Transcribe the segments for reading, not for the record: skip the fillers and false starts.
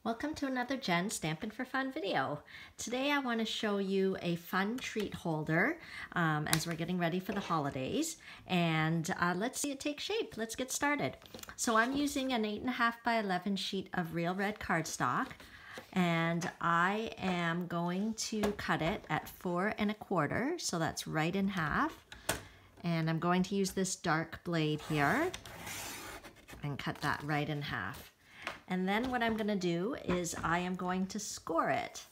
Welcome to another Jen Stampin' for Fun video. Today I want to show you a fun treat holder as we're getting ready for the holidays, and let's see it take shape. Let's get started. So I'm using an 8.5 by 11 sheet of real red cardstock, and I am going to cut it at 4 1/4, so that's right in half. And I'm going to use this dark blade here and cut that right in half. And then what I'm going to do is I am going to score it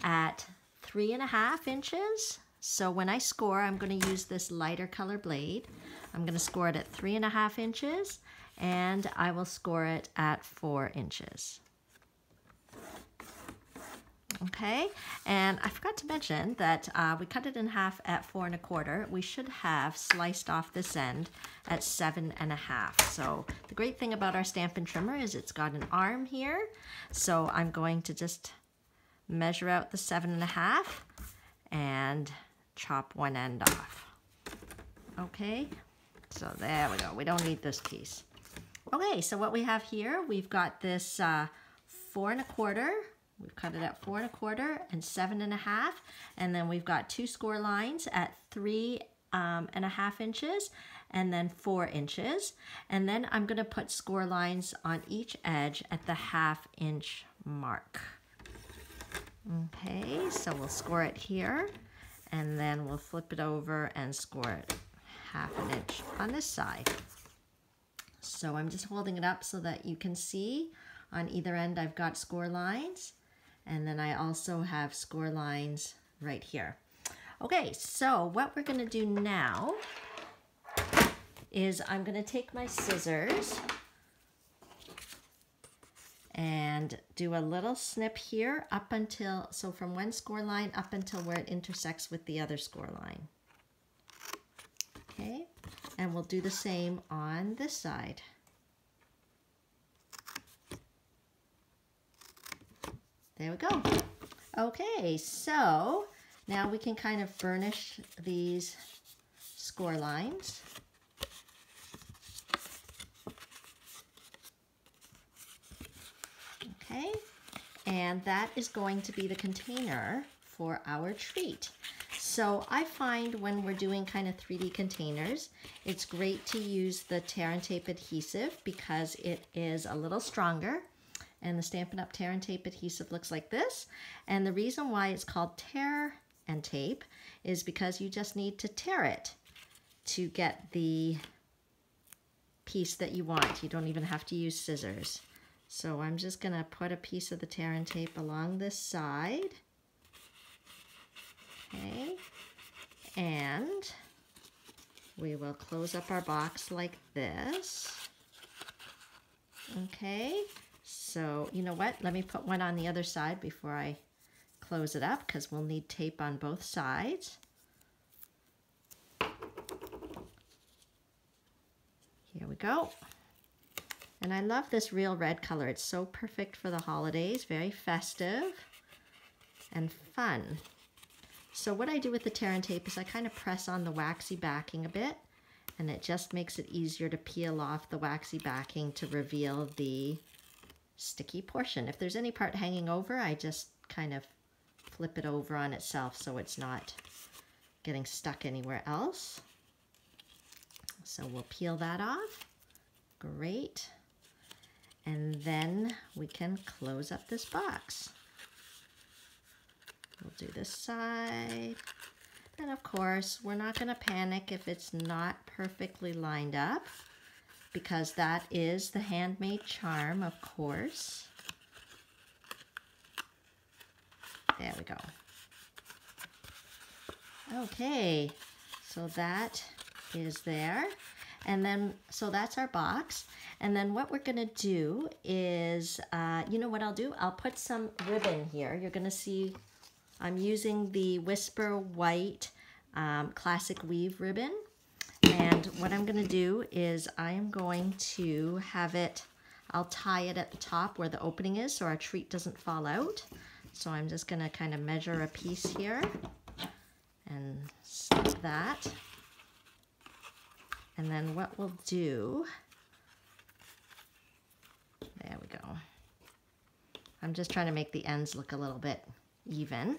at 3.5 inches. So when I score, I'm going to use this lighter color blade. I'm going to score it at 3.5 inches, and I will score it at 4 inches. Okay, and I forgot to mention that we cut it in half at 4 1/4. We should have sliced off this end at 7.5. So the great thing about our Stampin' Trimmer is it's got an arm here. So I'm going to just measure out the 7.5 and chop one end off. Okay, so there we go. We don't need this piece. Okay, so what we have here, we've got this 4 1/4. We've cut it at 4 1/4 and 7.5, and then we've got 2 score lines at 3.5 inches and then 4 inches. And then I'm going to put score lines on each edge at the 1/2 inch mark. Okay, so we'll score it here, and then we'll flip it over and score it 1/2 inch on this side. So I'm just holding it up so that you can see on either end I've got score lines. And then I also have score lines right here. Okay, so what we're gonna do now is I'm gonna take my scissors and do a little snip here up until, so from one score line up until where it intersects with the other score line. Okay, and we'll do the same on this side. There we go. Okay, so now we can kind of burnish these score lines. Okay, and that is going to be the container for our treat. So I find when we're doing kind of 3D containers, it's great to use the tear and tape adhesive because it is a little stronger. And the Stampin' Up! Tear and Tape adhesive looks like this. And the reason why it's called tear and tape is because you just need to tear it to get the piece that you want. You don't even have to use scissors. So I'm just gonna put a piece of the tear and tape along this side. Okay, and we will close up our box like this. Okay. So, you know what? Let me put one on the other side before I close it up because we'll need tape on both sides. Here we go. And I love this real red color. It's so perfect for the holidays, very festive and fun. So what I do with the tear and tape is I kind of press on the waxy backing a bit, and it just makes it easier to peel off the waxy backing to reveal the sticky portion. If there's any part hanging over, I just kind of flip it over on itself so it's not getting stuck anywhere else. So we'll peel that off. Great. And then we can close up this box. We'll do this side. And of course, we're not going to panic if it's not perfectly lined up, because that is the handmade charm, of course. There we go. Okay, so that is there. And then, so that's our box. And then what we're gonna do is, you know what I'll do? I'll put some ribbon here. You're gonna see I'm using the Whisper White Classic Weave ribbon. And what I'm going to do is I am going to have it, I'll tie it at the top where the opening is so our treat doesn't fall out. So I'm just going to kind of measure a piece here and snip that. And then what we'll do, there we go. I'm just trying to make the ends look a little bit even.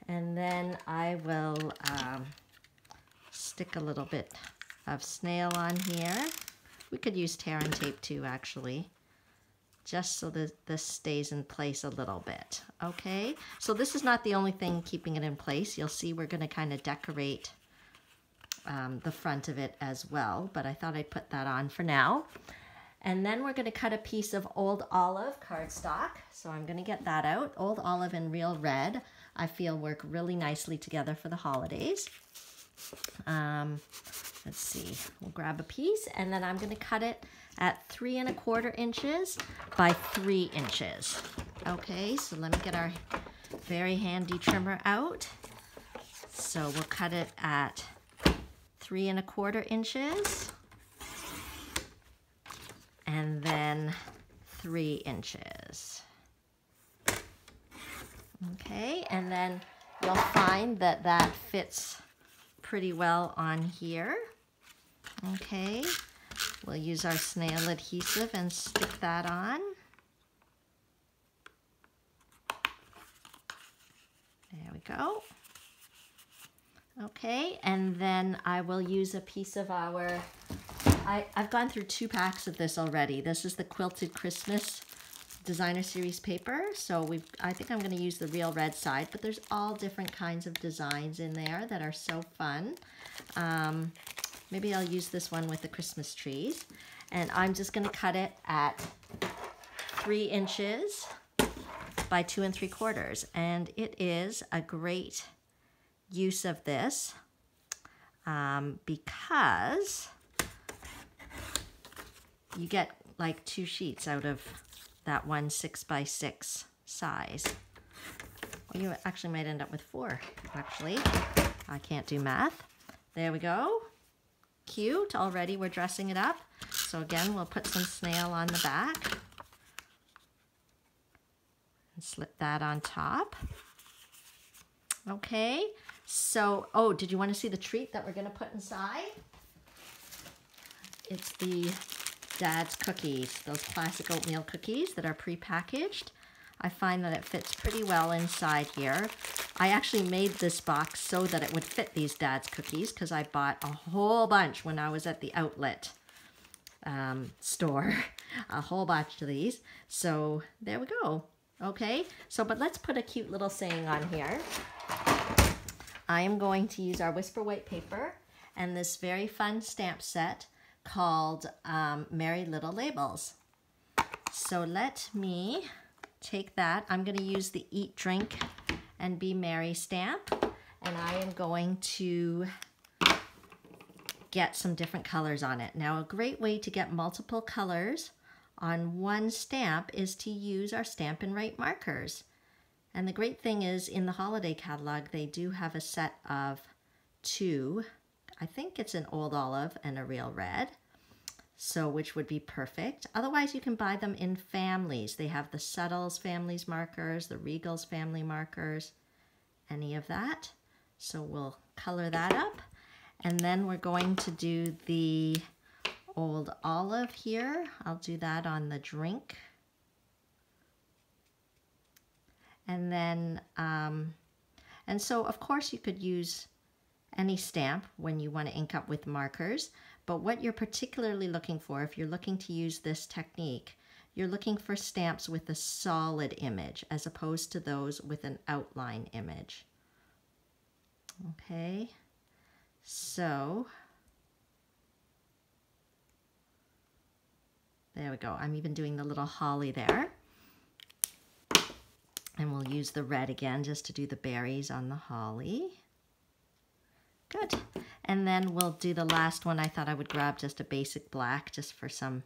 And then I will stick a little bit of snail on here. We could use tear and tape too, actually, just so that this stays in place a little bit. Okay, so this is not the only thing keeping it in place. You'll see we're going to kind of decorate the front of it as well, but I thought I'd put that on for now. And then we're going to cut a piece of Old Olive cardstock. So I'm going to get that out. Old Olive and Real Red, I feel, work really nicely together for the holidays. Let's see, we'll grab a piece, and then I'm going to cut it at 3 1/4 inches by 3 inches. Okay, so let me get our very handy trimmer out. So we'll cut it at 3 1/4 inches. And then 3 inches. Okay, and then you'll find that that fits pretty well on here. Okay, we'll use our snail adhesive and stick that on. There we go. Okay, and then I will use a piece of our, I've gone through 2 packs of this already. This is the Quilted Christmas Designer Series paper. So I think I'm going to use the Real Red side, but there's all different kinds of designs in there that are so fun. Maybe I'll use this one with the Christmas trees. And I'm just going to cut it at 3 inches by 2 3/4. And it is a great use of this because you get like 2 sheets out of that one 6 by 6 size. Well, you actually might end up with 4, actually. I can't do math. There we go. Cute. Already we're dressing it up. So again, we'll put some snail on the back and slip that on top. Okay, so, oh, did you want to see the treat that we're going to put inside? It's the Dad's cookies, those classic oatmeal cookies that are pre-packaged. I find that it fits pretty well inside here. I actually made this box so that it would fit these Dad's cookies because I bought a whole bunch when I was at the outlet store. A whole batch of these. So there we go. Okay, so but let's put a cute little saying on here. I am going to use our Whisper White paper and this very fun stamp set called Merry Little Labels. So let me take that. I'm going to use the Eat, Drink, and Be Merry stamp, and I am going to get some different colors on it. Now, a great way to get multiple colors on one stamp is to use our Stampin' Write markers. And the great thing is in the holiday catalog, they do have a set of 2. I think it's an Old Olive and a Real Red, so which would be perfect. Otherwise, you can buy them in families. They have the Subtles Families markers, the Regals family markers, any of that. So we'll color that up. And then we're going to do the Old Olive here. I'll do that on the drink. And then, and so of course you could use any stamp when you want to ink up with markers, but what you're particularly looking for, if you're looking to use this technique, you're looking for stamps with a solid image as opposed to those with an outline image. Okay, so there we go. I'm even doing the little holly there. And we'll use the red again just to do the berries on the holly. Good. And then we'll do the last one. I thought I would grab just a basic black just for some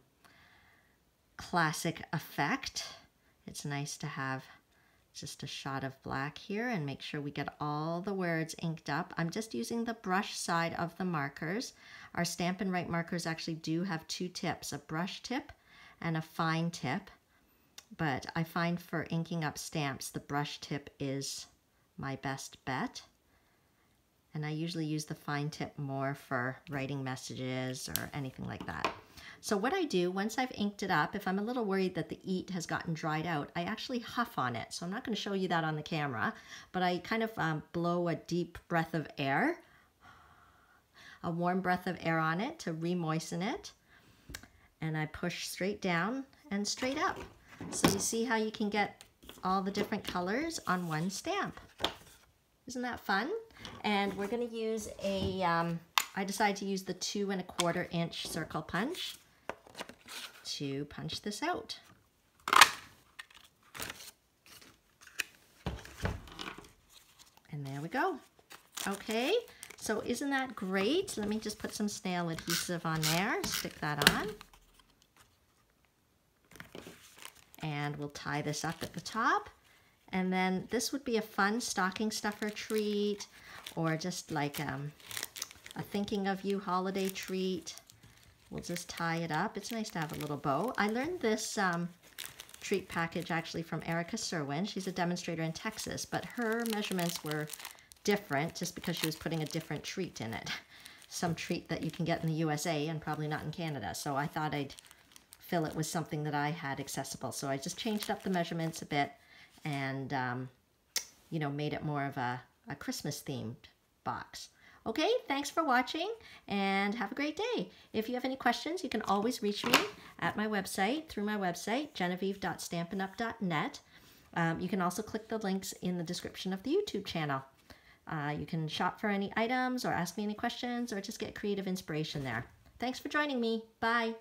classic effect. It's nice to have just a shot of black here and make sure we get all the words inked up. I'm just using the brush side of the markers. Our Stampin' Write markers actually do have 2 tips, a brush tip and a fine tip. But I find for inking up stamps, the brush tip is my best bet. And I usually use the fine tip more for writing messages or anything like that. So what I do, once I've inked it up, if I'm a little worried that the ink has gotten dried out, I actually huff on it. So I'm not going to show you that on the camera, but I kind of blow a deep breath of air, a warm breath of air on it to re-moisten it. And I push straight down and straight up. So you see how you can get all the different colors on one stamp. Isn't that fun? And we're going to use a, I decided to use the 2 1/4 inch circle punch to punch this out. And there we go. Okay, so isn't that great? Let me just put some snail adhesive on there, stick that on. And we'll tie this up at the top. And then this would be a fun stocking stuffer treat, or just like a thinking of you holiday treat. We'll just tie it up. It's nice to have a little bow. I learned this treat package actually from Erica Serwin. She's a demonstrator in Texas, but her measurements were different just because she was putting a different treat in it. Some treat that you can get in the USA and probably not in Canada. So I thought I'd fill it with something that I had accessible. So I just changed up the measurements a bit and, you know, made it more of a Christmas themed box. Okay, thanks for watching and have a great day. If you have any questions, you can always reach me at my website, through my website, genevieve.stampinup.net. You can also click the links in the description of the YouTube channel. You can shop for any items or ask me any questions or just get creative inspiration there. Thanks for joining me. Bye.